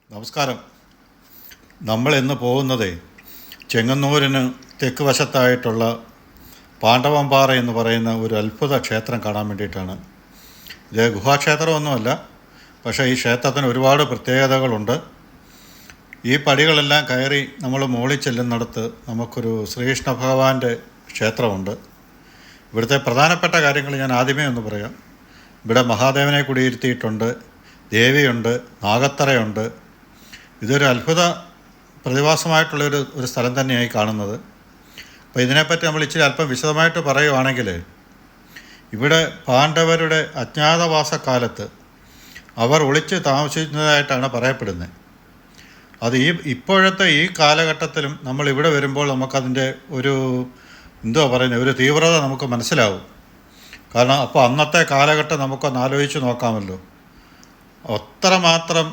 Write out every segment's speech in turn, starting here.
നമസ്കാരം. നമ്മൾ ഇന്ന് പോകുന്നത് ചെങ്ങന്നൂരിന് തെക്ക് വശത്തായിട്ടുള്ള പാണ്ഡവംപാറ എന്ന് പറയുന്ന ഒരു അത്ഭുത ക്ഷേത്രം കാണാൻ വേണ്ടിയിട്ടാണ്. ഇത് ഗുഹാക്ഷേത്രമൊന്നുമല്ല, പക്ഷേ ഈ ക്ഷേത്രത്തിന് ഒരുപാട് പ്രത്യേകതകളുണ്ട്. ഈ പടികളെല്ലാം കയറി നമ്മൾ മുകളിൽ ചെല്ലുന്നിടത്ത് നമുക്കൊരു ശ്രീകൃഷ്ണ ഭഗവാന്റെ ക്ഷേത്രമുണ്ട്. ഇവിടുത്തെ പ്രധാനപ്പെട്ട കാര്യങ്ങൾ ഞാൻ ആദ്യമേ ഒന്ന് പറയാം. ഇവിടെ മഹാദേവനെ കുടിയിരുത്തിയിട്ടുണ്ട്, ദേവിയുണ്ട്, നാഗത്തറയുണ്ട്. ഇതൊരു അത്ഭുത പ്രതിഭാസമായിട്ടുള്ളൊരു സ്ഥലം തന്നെയായി കാണുന്നത്. അപ്പോൾ ഇതിനെപ്പറ്റി നമ്മൾ ഇച്ചിരി അല്പം വിശദമായിട്ട് പറയുവാണെങ്കിൽ, ഇവിടെ പാണ്ഡവരുടെ അജ്ഞാതവാസക്കാലത്ത് അവർ ഒളിച്ച് താമസിക്കുന്നതായിട്ടാണ് പറയപ്പെടുന്നത്. അത് ഇപ്പോഴത്തെ ഈ കാലഘട്ടത്തിലും നമ്മൾ ഇവിടെ വരുമ്പോൾ നമുക്കതിൻ്റെ ഒരു ഒരു തീവ്രത നമുക്ക് മനസ്സിലാവും. കാരണം അപ്പോൾ അന്നത്തെ കാലഘട്ടം നമുക്കൊന്ന് ആലോചിച്ച് നോക്കാമല്ലോ. അത്രമാത്രം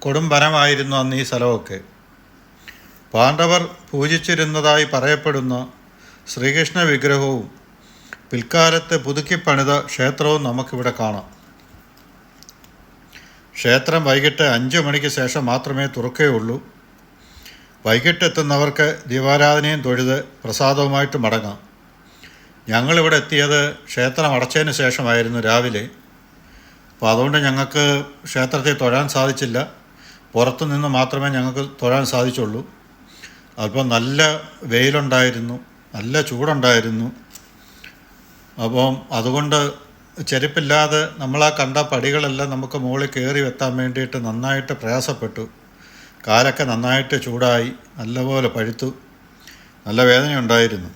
കൊടുംബനമായിരുന്നു അന്ന് ഈ സ്ഥലമൊക്കെ. പാണ്ഡവർ പൂജിച്ചിരുന്നതായി പറയപ്പെടുന്ന ശ്രീകൃഷ്ണ വിഗ്രഹവും പിൽക്കാലത്ത് പുതുക്കിപ്പണിത ക്ഷേത്രവും നമുക്കിവിടെ കാണാം. ക്ഷേത്രം വൈകിട്ട് 5 മണിക്ക് ശേഷം മാത്രമേ തുറക്കുകയുള്ളൂ. വൈകിട്ടെത്തുന്നവർക്ക് ദീപാരാധനയും തൊഴുത് പ്രസാദവുമായിട്ട് മടങ്ങാം. ഞങ്ങളിവിടെ എത്തിയത് ക്ഷേത്രം അടച്ചതിന് ശേഷമായിരുന്നു രാവിലെ. അപ്പോൾ അതുകൊണ്ട് ഞങ്ങൾക്ക് ക്ഷേത്രത്തിൽ തൊഴാൻ സാധിച്ചില്ല. പുറത്തു നിന്ന് മാത്രമേ ഞങ്ങൾക്ക് തൊഴാൻ സാധിച്ചുള്ളൂ. അപ്പോൾ നല്ല വെയിലുണ്ടായിരുന്നു, നല്ല ചൂടുണ്ടായിരുന്നു. അപ്പം അതുകൊണ്ട് ചെരുപ്പില്ലാതെ നമ്മളാ കണ്ട പടികളെല്ലാം നമുക്ക് മുകളിൽ കയറി എത്താൻ വേണ്ടിയിട്ട് നന്നായിട്ട് പ്രയാസപ്പെട്ടു. കാലൊക്കെ നന്നായിട്ട് ചൂടായി, നല്ലപോലെ പഴുത്തു, നല്ല വേദനയുണ്ടായിരുന്നു.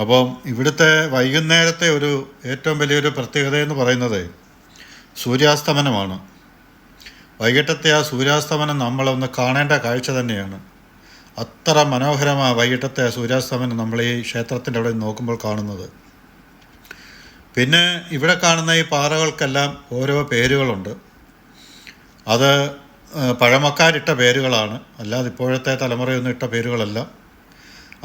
അപ്പം ഇവിടുത്തെ വൈകുന്നേരത്തെ ഏറ്റവും വലിയൊരു പ്രത്യേകതയെന്ന് പറയുന്നത് സൂര്യാസ്തമനമാണ്. വൈകിട്ടത്തെ ആ സൂര്യാസ്തമനം നമ്മളൊന്ന് കാണേണ്ട കാഴ്ച തന്നെയാണ്. അത്ര മനോഹരമാണ് വൈകിട്ടത്തെ ആ സൂര്യാസ്തമനം നമ്മൾ ഈ ക്ഷേത്രത്തിൻ്റെ അവിടെ നോക്കുമ്പോൾ കാണുന്നത്. പിന്നെ ഇവിടെ കാണുന്ന ഈ പാറകൾക്കെല്ലാം ഓരോ പേരുകളുണ്ട്. അത് പഴമക്കാരിട്ട പേരുകളാണ്, അല്ലാതെ ഇപ്പോഴത്തെ തലമുറയൊന്നും ഇട്ട പേരുകളല്ല.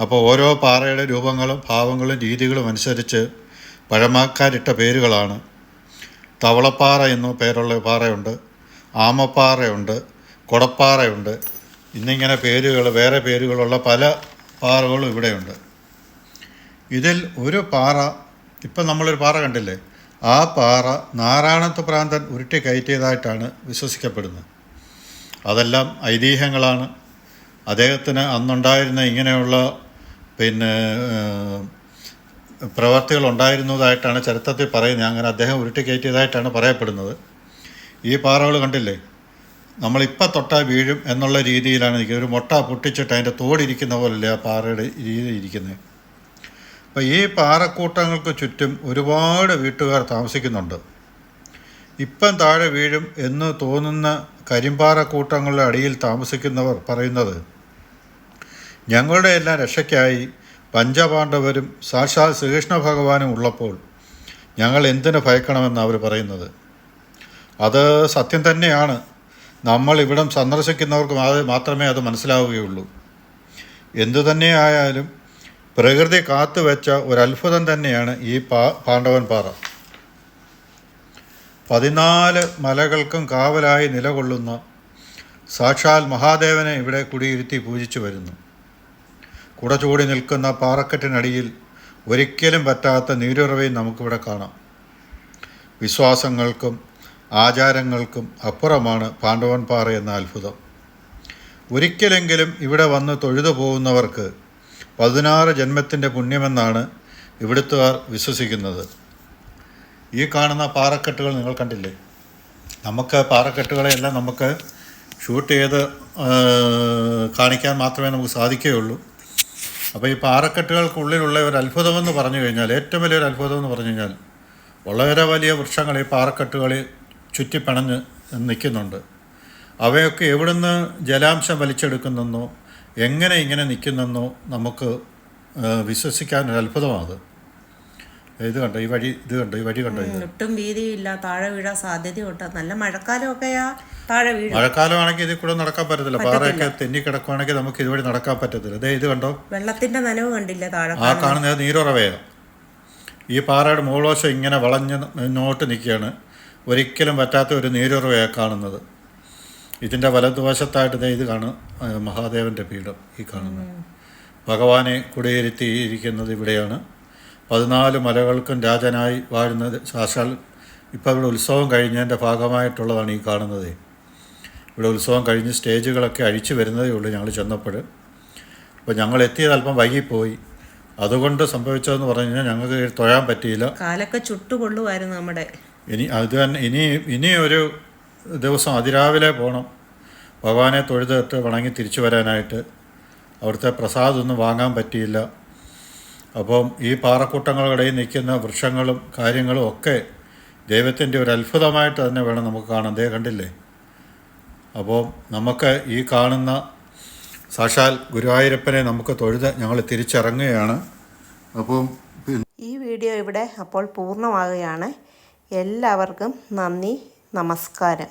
അപ്പോൾ ഓരോ പാറയുടെ രൂപങ്ങളും ഭാവങ്ങളും രീതികളും അനുസരിച്ച് പഴമക്കാരിട്ട പേരുകളാണ്. തവളപ്പാറ എന്നു പേരുള്ള പാറയുണ്ട്, ആമപ്പാറയുണ്ട്, കൊടപ്പാറയുണ്ട്. ഇന്നിങ്ങനെ വേറെ പേരുകളുള്ള പല പാറകളും ഇവിടെയുണ്ട്. ഇതിൽ ഒരു പാറ, ഇപ്പം നമ്മളൊരു പാറ കണ്ടില്ലേ, ആ പാറ നാരായണത്വ പ്രാന്തൻ ഉരുട്ടി കയറ്റിയതായിട്ടാണ് വിശ്വസിക്കപ്പെടുന്നത്. അതെല്ലാം ഐതിഹ്യങ്ങളാണ്. അദ്ദേഹത്തിന് അന്നുണ്ടായിരുന്ന ഇങ്ങനെയുള്ള പ്രവർത്തികൾ ഉണ്ടായിരുന്നതായിട്ടാണ് ചരിത്രത്തിൽ പറയുന്നത്. അങ്ങനെ അദ്ദേഹം ഉരുട്ടി കയറ്റിയതായിട്ടാണ് പറയപ്പെടുന്നത്. ഈ പാറകൾ കണ്ടില്ലേ, നമ്മളിപ്പം തൊട്ടാൽ വീഴും എന്നുള്ള രീതിയിലാണ് ഇരിക്കുന്നത്. ഒരു മുട്ട പൊട്ടിച്ചിട്ട് അതിൻ്റെ തോടിരിക്കുന്ന പോലല്ലേ ആ പാറയുടെ രീതി ഇരിക്കുന്നത്. അപ്പോൾ ഈ പാറക്കൂട്ടങ്ങൾക്ക് ചുറ്റും ഒരുപാട് വീട്ടുകാർ താമസിക്കുന്നുണ്ട്. ഇപ്പം താഴെ വീഴും എന്ന് തോന്നുന്ന കരിമ്പാറക്കൂട്ടങ്ങളുടെ അടിയിൽ താമസിക്കുന്നവർ പറയുന്നത്, ഞങ്ങളുടെ എല്ലാം രക്ഷയ്ക്കായി പഞ്ചപാണ്ഡവരും സാക്ഷാൽ ശ്രീകൃഷ്ണ ഭഗവാനും ഉള്ളപ്പോൾ ഞങ്ങൾ എന്തിനു ഭയക്കണമെന്ന് അവർ പറയുന്നത്. അത് സത്യം തന്നെയാണ്. നമ്മൾ ഇവിടം സന്ദർശിക്കുന്നവർക്ക് മാത്രമേ അത് മനസ്സിലാവുകയുള്ളൂ. എന്തുതന്നെ ആയാലും പ്രകൃതി കാത്തുവെച്ച ഒരത്ഭുതം തന്നെയാണ് ഈ പാണ്ഡവൻ പാറ. 14 മലകൾക്കും കാവലായി നിലകൊള്ളുന്ന സാക്ഷാൽ മഹാദേവനെ ഇവിടെ കുടിയിരുത്തി പൂജിച്ചു വരുന്നു. കുട ചൂടി നിൽക്കുന്ന പാറക്കെട്ടിനടിയിൽ ഒരിക്കലും പറ്റാത്ത നീരുറവയും നമുക്കിവിടെ കാണാം. വിശ്വാസങ്ങൾക്കും ആചാരങ്ങൾക്കും അപ്പുറമാണ് പാണ്ഡവൻ പാറ എന്ന അത്ഭുതം. ഒരിക്കലെങ്കിലും ഇവിടെ വന്ന് തൊഴുതു പോകുന്നവർക്ക് 16 ജന്മത്തിൻ്റെ പുണ്യമെന്നാണ് ഇവിടുത്തുകാർ വിശ്വസിക്കുന്നത്. ഈ കാണുന്ന പാറക്കെട്ടുകൾ നിങ്ങൾ കണ്ടില്ലേ, നമുക്ക് പാറക്കെട്ടുകളെല്ലാം നമുക്ക് ഷൂട്ട് ചെയ്ത് കാണിക്കാൻ മാത്രമേ നമുക്ക് സാധിക്കുകയുള്ളൂ. അപ്പോൾ ഈ പാറക്കെട്ടുകൾക്കുള്ളിലുള്ള ഒരു അത്ഭുതമെന്ന് പറഞ്ഞു കഴിഞ്ഞാൽ, ഏറ്റവും വലിയൊരു അത്ഭുതമെന്ന് പറഞ്ഞു കഴിഞ്ഞാൽ, വളരെ വലിയ വൃക്ഷങ്ങൾ ഈ പാറക്കെട്ടുകളിൽ ചുറ്റിപ്പിണഞ്ഞ് നിൽക്കുന്നുണ്ട്. അവയൊക്കെ എവിടുന്ന് ജലാംശം വലിച്ചെടുക്കുന്നെന്നോ എങ്ങനെ ഇങ്ങനെ നിൽക്കുന്നെന്നോ നമുക്ക് വിശ്വസിക്കാനൊരു അത്ഭുതമാണ്. ഇത് കണ്ടോ, ഈ വഴി കണ്ടോ, ഇത് ഒട്ടും വീതിയില്ല, താഴെ വീഴാൻ സാധ്യതയുണ്ട്. നല്ല മഴക്കാലമൊക്കെയാ, താഴെ വീഴും. മഴക്കാലമാണെങ്കിൽ ഇതിൽ കൂടെ നടക്കാൻ പറ്റത്തില്ല. പാറയൊക്കെ തെന്നി കിടക്കുവാണെങ്കിൽ നമുക്ക് ഇതുവഴി നടക്കാൻ പറ്റത്തില്ല. ഇത് കണ്ടോ, വെള്ളത്തിന്റെ നനവ് കണ്ടില്ല താഴെ. ആ കാണുന്നത് നീരുറവയാണ്. ഈ പാറയുടെ മുകൾവശം ഇങ്ങനെ വളഞ്ഞ് മുന്നോട്ട് നിൽക്കുകയാണ്. ഒരിക്കലും പറ്റാത്ത ഒരു നീരുറവയാണ് കാണുന്നത്. ഇതിൻ്റെ വലതുവശത്തായിട്ട് ദേ ഇത് കാണും മഹാദേവൻ്റെ പീഠം ഈ കാണുന്നത്. ഭഗവാനെ കുടിയിരുത്തിയിരിക്കുന്നത് ഇവിടെയാണ്. 14 മലകൾക്കും രാജനായി വാഴുന്നത് സാക്ഷാൽ ഇപ്പോൾ ഇവിടെ ഉത്സവം കഴിഞ്ഞതിൻ്റെ ഭാഗമായിട്ടുള്ളതാണ് ഈ കാണുന്നത്. ഇവിടെ ഉത്സവം കഴിഞ്ഞ് സ്റ്റേജുകളൊക്കെ അഴിച്ചു വരുന്നതേ ഉള്ളൂ ഞങ്ങൾ ചെന്നപ്പോൾ. അപ്പോൾ ഞങ്ങൾ എത്തിയത് അല്പം വൈകിപ്പോയി. അതുകൊണ്ട് സംഭവിച്ചതെന്ന് പറഞ്ഞു കഴിഞ്ഞാൽ ഞങ്ങൾക്ക് തൊഴാൻ പറ്റിയില്ല. കാലൊക്കെ ചുട്ടുകൊള്ളുമായിരുന്നു നമ്മുടെ. അത് തന്നെ ഇനി ഒരു ദിവസം അതിരാവിലെ പോകണം ഭഗവാനെ തൊഴുതിട്ട് വണങ്ങി തിരിച്ചു വരാനായിട്ട്. അവിടുത്തെ പ്രസാദമൊന്നും വാങ്ങാൻ പറ്റിയില്ല. അപ്പം ഈ പാറക്കൂട്ടങ്ങളുടെയിൽ നിൽക്കുന്ന വൃക്ഷങ്ങളും കാര്യങ്ങളും ഒക്കെ ദൈവത്തിൻ്റെ ഒരു അത്ഭുതമായിട്ട് തന്നെ വേണം നമുക്ക് കാണാൻ. ദേ കണ്ടില്ലേ? അപ്പോൾ നമുക്ക് ഈ കാണുന്ന സാക്ഷാൽ ഗുരുവായൂരപ്പനെ നമുക്ക് തൊഴുത് ഞങ്ങൾ തിരിച്ചിറങ്ങുകയാണ്. അപ്പം ഈ വീഡിയോ ഇവിടെ അപ്പോൾ പൂർണ്ണമാകുകയാണ്. എല്ലാവർക്കും നന്ദി, നമസ്കാരം.